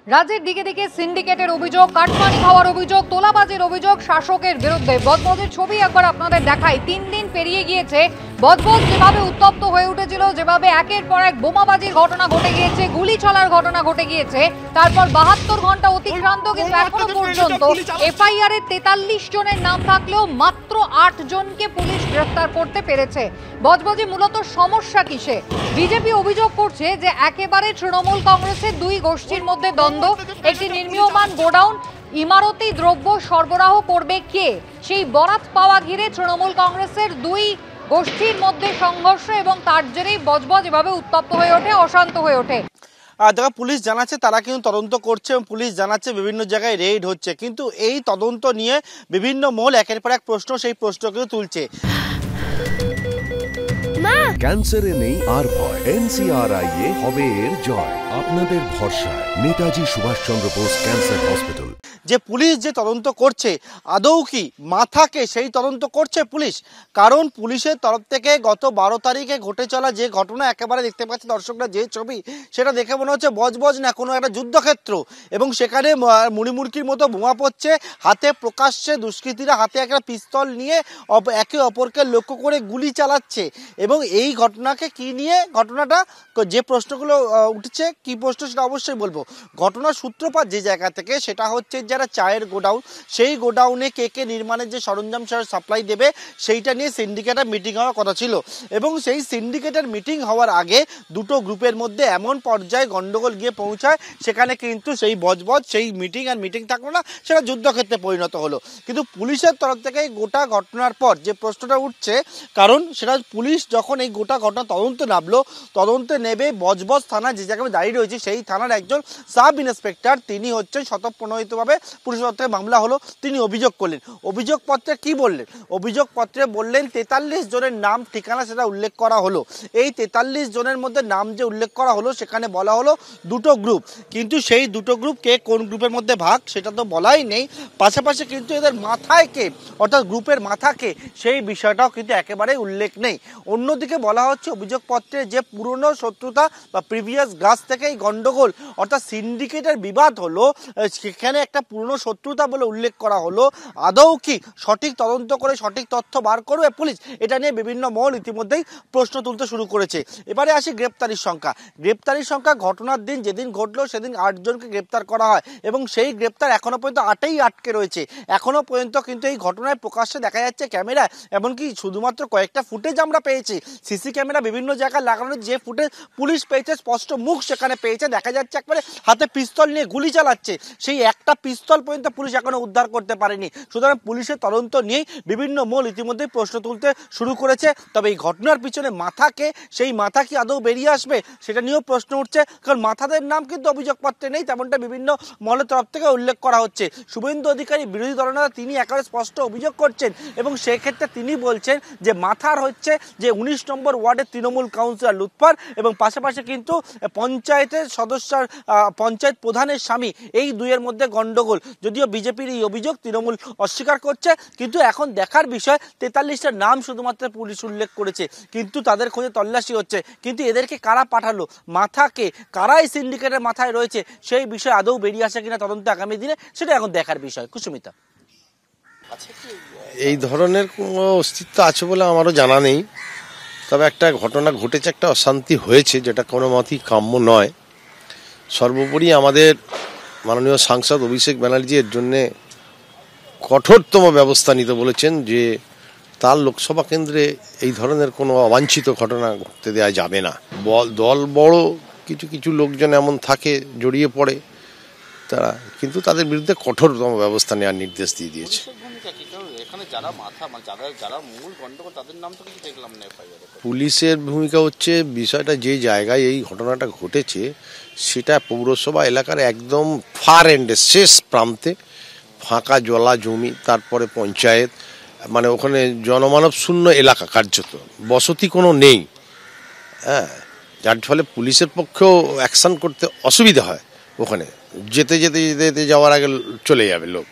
রাজ্যের দিকে দিকে সিন্ডিকেটের অভিযোগ, কাটমানি খাওয়ার অভিযোগ, তোলাবাজির অভিযোগ শাসকের বিরুদ্ধে। বজবজের ছবি একবার আপনাদের দেখাই। 3 দিন পেরিয়ে গিয়েছে, বজবজ যেভাবে উত্তপ্ত হয়ে উঠেছিল, যেভাবে একের পর এক বোমাবাজির ঘটনা ঘটে গিয়েছে, গুলি চলার ঘটনা ঘটে গিয়েছে, তারপর 72 ঘন্টা অতিক্রান্ত, কিন্তু এখনো পর্যন্ত এফআইআর এর 43 জনের নাম থাকলেও মাত্র 8 জনকে পুলিশ গ্রেফতার করতে পেরেছে। বজবজে মূলত সমস্যা কিসে? বিজেপি অভিযোগ করছে যে একেবারে তৃণমূল কংগ্রেসের দুই গোষ্ঠীর মধ্যে দ্বন্দ্ব। একটি নির্মীয়মান গোডাউন ইমারতি দ্রব্য সরবরাহ করবে কে, সেই বরাত পাওয়া ঘিরে তৃণমূল কংগ্রেসের দুই গোষ্ঠীর মধ্যে সংঘর্ষ, এবং তার জেরেই বজবজ এভাবে উত্তপ্ত হয়ে ওঠে, অশান্ত হয়ে ওঠে। যারা পুলিশ জানাচ্ছে তারা কিন্তু তদন্ত করছে এবং পুলিশ জানাচ্ছে বিভিন্ন জায়গায় রেইড হচ্ছে, কিন্তু এই তদন্ত নিয়ে বিভিন্ন মহল একের পর এক প্রশ্ন, সেই প্রশ্ন কিন্তু তুলছে। ক্যান্সারে নেই আর ভয়, NCRI হবে এর জয়। আপনাদের ভরসা নেতাজি সুভাষচন্দ্র বোস ক্যান্সার হসপিটাল। যে পুলিশ যে তদন্ত করছে, আদৌ কি মাথাকে সেই তদন্ত করছে পুলিশ? কারণ পুলিশের তরফ থেকে গত 12 তারিখে ঘটে চলা যে ঘটনা, একেবারে দেখতে পাচ্ছে দর্শকরা যে ছবি, সেটা দেখে মনে হচ্ছে বজবজ না কোনো একটা যুদ্ধক্ষেত্র, এবং সেখানে মুড়িমুড়কির মতো বোমা পড়ছে, হাতে প্রকাশ্যে দুষ্কৃতীরা হাতে একটা পিস্তল নিয়ে একে অপরকে লক্ষ্য করে গুলি চালাচ্ছে। এবং এই ঘটনাকে কি নিয়ে, ঘটনাটা যে প্রশ্নগুলো উঠছে, কি প্রশ্ন সেটা অবশ্যই বলবো। ঘটনার সূত্রপাত যে জায়গা থেকে, সেটা হচ্ছে যারা চায়ের গোডাউন, সেই গোডাউনে কে নির্মাণের যে সরঞ্জাম সাপ্লাই দেবে, সেইটা নিয়ে সিন্ডিকেটের মিটিং হওয়ার কথা ছিল। এবং সেই সিন্ডিকেটের মিটিং হওয়ার আগে দুটো গ্রুপের মধ্যে এমন পর্যায়ে গন্ডগোল গিয়ে পৌঁছায়, সেখানে কিন্তু সেই বজবজ, সেই মিটিং থাকলো না, সেটা যুদ্ধক্ষেত্রে পরিণত হলো। কিন্তু পুলিশের তরফ থেকে গোটা ঘটনার পর যে প্রশ্নটা উঠছে, কারণ সেটা পুলিশ যখন এই গোটা ঘটনা তদন্তে নামলো, তদন্তে নেবে বজবজ থানা যে জায়গায় দাঁড়িয়ে রয়েছে, সেই থানার একজন সাব ইন্সপেক্টর, তিনি হচ্ছেন স্বতঃপ্রণোদিতভাবে পুলিশের পত্রে মামলা হলো, তিনি অভিযোগ করলেন। অভিযোগপত্রে কি বললেন? অভিযোগপত্রে বললেন 43 জনের নাম ঠিকানা সেটা উল্লেখ করা হলো। এই 43 জনের মধ্যে নাম যে উল্লেখ করা হলো, সেখানে বলা হলো দুটো গ্রুপ, কিন্তু সেই দুটো গ্রুপ কে কোন গ্রুপের মধ্যে ভাগ সেটা তো বলাই নেই। পাশাপাশি কিন্তু এদের মাথায় কে, অর্থাৎ গ্রুপের মাথা কে, সেই বিষয়টাও কিন্তু একেবারেই উল্লেখ নেই। অন্যদিকে বলা হচ্ছে অভিযোগপত্রে যে পুরনো শত্রুতা বা প্রিভিয়াস গ্রাস থেকে এই গন্ডগোল, অর্থাৎ সিন্ডিকেটের বিবাদ হলো, সেখানে একটা পুরনো শত্রুতা বলে উল্লেখ করা হলো। আদৌ কি সঠিক তদন্ত করে সঠিক তথ্য বার করবে পুলিশ? এটা নিয়ে বিভিন্ন মহল ইতিমধ্যেই প্রশ্ন তুলতে শুরু করেছে। এবারে আসি গ্রেপ্তারির সংখ্যা। গ্রেপ্তারির সংখ্যা ঘটনার দিন যেদিন ঘটলো, সেদিন 8 জনকে গ্রেপ্তার করা হয়, এবং সেই গ্রেপ্তার এখনো পর্যন্ত 8ই আটকে রয়েছে। এখনো পর্যন্ত কিন্তু এই ঘটনায় প্রকাশ্যে দেখা যাচ্ছে ক্যামেরা, এমনকি শুধুমাত্র কয়েকটা ফুটেজ আমরা পেয়েছি, সিসি ক্যামেরা বিভিন্ন জায়গায় লাগানো, যে ফুটেজ পুলিশ পেয়েছে স্পষ্ট মুখ সেখানে পেয়েছে, দেখা যাচ্ছে একবারে হাতে পিস্তল নিয়ে গুলি চালাচ্ছে। সেই একটা পিস্তল পর্যন্ত পুলিশ এখনো উদ্ধার করতে পারেনি। সুতরাং পুলিশের তদন্ত নিয়েই বিভিন্ন মহল ইতিমধ্যেই প্রশ্ন তুলতে শুরু করেছে। তবে এই ঘটনার পিছনে মাথাকে, সেই মাথা কি আদৌ বেরিয়ে আসবে, সেটা নিয়েও প্রশ্ন উঠছে। কারণ মাথাদের নাম কিন্তু অভিযোগপত্রে নেই, তেমনটা বিভিন্ন মহলের তরফ থেকে উল্লেখ করা হচ্ছে। শুভেন্দু অধিকারী বিরোধী দলনেতা, তিনি একেবারে স্পষ্ট অভিযোগ করছেন, এবং সেক্ষেত্রে তিনি বলছেন যে মাথার হচ্ছে যে 19 নম্বর ওয়ার্ডের তৃণমূল কাউন্সিলর লুৎফর, এবং পাশাপাশি কিন্তু পঞ্চায়েতের সদস্য, পঞ্চায়েত প্রধানের স্বামী, এই দুইয়ের মধ্যে গন্ডগোল। যদিও বিজেপির এই অভিযোগ তৃণমূল অস্বীকার করছে, কিন্তু এখন দেখার বিষয় 43টার নাম শুধুমাত্র পুলিশ উল্লেখ করেছে, কিন্তু তাদের খোঁজে তল্লাশি হচ্ছে। কিন্তু এদেরকে কারা পাঠালো, মাথাকে কারা এই সিন্ডিকেটের মাথায় রয়েছে, সেই বিষয় আদৌ বেরিয়ে আসে কিনা তদন্ত আগামী দিনে, সেটা এখন দেখার বিষয়। কুসুমিতা, এই ধরনের কোনো অস্তিত্ব আছে বলে আমারও জানা নেই, তবে একটা ঘটনা ঘটেছে, একটা অশান্তি হয়েছে, যেটা কোনো মতেই কাম্য নয়। সর্বোপরি আমাদের মাননীয় সাংসদ অভিষেক ব্যানার্জি এর জন্যে কঠোরতম ব্যবস্থা নিতে বলেছেন, যে তার লোকসভা কেন্দ্রে এই ধরনের কোনো অবাঞ্ছিত ঘটনা ঘটতে দেওয়া যাবে না। দল বড়, কিছু লোকজন এমন থাকে জড়িয়ে পড়ে তারা, কিন্তু তাদের বিরুদ্ধে কঠোরতম ব্যবস্থা নেওয়ার নির্দেশ দিয়ে দিয়েছে। পুলিশের ভূমিকা হচ্ছে, বিষয়টা যে জায়গায় এই ঘটনাটা ঘটেছে সেটা পৌরসভা এলাকার একদম ফার এন্ডে, শেষ প্রান্তে, ফাঁকা জলা জমি, তারপরে পঞ্চায়েত, মানে ওখানে জনমানব শূন্য এলাকা, কার্যত বসতি কোনো নেই। হ্যাঁ, যার ফলে পুলিশের পক্ষেও অ্যাকশন করতে অসুবিধা হয়। ওখানে যেতে যাওয়ার আগে চলে যাবে লোক।